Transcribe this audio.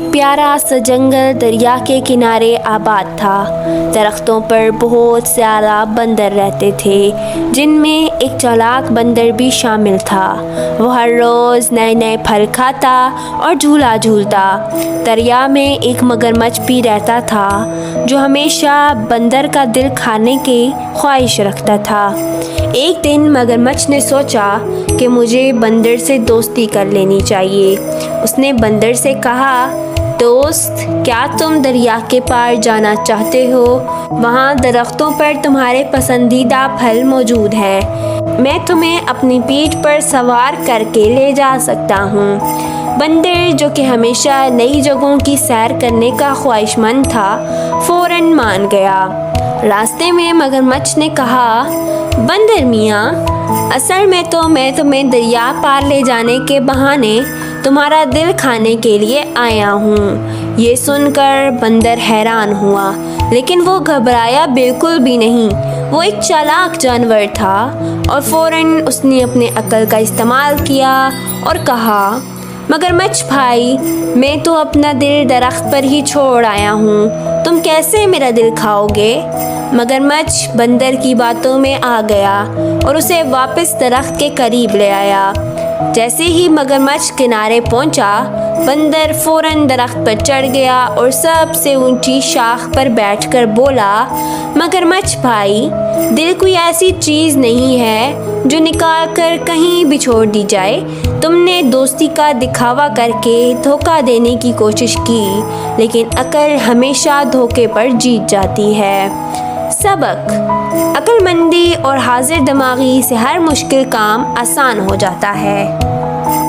ایک پیارا سا جنگل دریا کے کنارے آباد تھا۔ درختوں پر بہت زیادہ بندر رہتے تھے، جن میں ایک چالاک بندر بھی شامل تھا۔ وہ ہر روز نئے نئے پھل کھاتا اور جھولا جھولتا۔ دریا میں ایک مگرمچھ بھی رہتا تھا جو ہمیشہ بندر کا دل کھانے کی خواہش رکھتا تھا۔ ایک دن مگرمچھ نے سوچا کہ مجھے بندر سے دوستی کر لینی چاہیے۔ اس نے بندر سے کہا، دوست، کیا تم دریا کے پار جانا چاہتے ہو؟ وہاں درختوں پر تمہارے پسندیدہ پھل موجود ہیں۔ میں تمہیں اپنی پیٹھ پر سوار کر کے لے جا سکتا ہوں۔ بندر، جو کہ ہمیشہ نئی جگہوں کی سیر کرنے کا خواہش مند تھا، فوراً مان گیا۔ راستے میں مگرمچھ نے کہا، بندر میاں، اصل میں تو میں تمہیں دریا پار لے جانے کے بہانے تمہارا دل کھانے کے لیے آیا ہوں۔ یہ سن کر بندر حیران ہوا، لیکن وہ گھبرایا بالکل بھی نہیں۔ وہ ایک چالاک جانور تھا اور فوراً اس نے اپنے عقل کا استعمال کیا اور کہا، مگرمچھ بھائی، میں تو اپنا دل درخت پر ہی چھوڑ آیا ہوں، تم کیسے میرا دل کھاؤ گے؟ مگرمچھ بندر کی باتوں میں آ گیا اور اسے واپس درخت کے قریب لے آیا۔ جیسے ہی مگرمچھ کنارے پہنچا، بندر فوراً درخت پر چڑھ گیا اور سب سے اونچی شاخ پر بیٹھ کر بولا، مگرمچھ بھائی، دل کوئی ایسی چیز نہیں ہے جو نکال کر کہیں بھی چھوڑ دی جائے۔ تم نے دوستی کا دکھاوا کر کے دھوکہ دینے کی کوشش کی، لیکن عقل ہمیشہ دھوکے پر جیت جاتی ہے۔ سبق: عقل مندی اور حاضر دماغی سے ہر مشکل کام آسان ہو جاتا ہے۔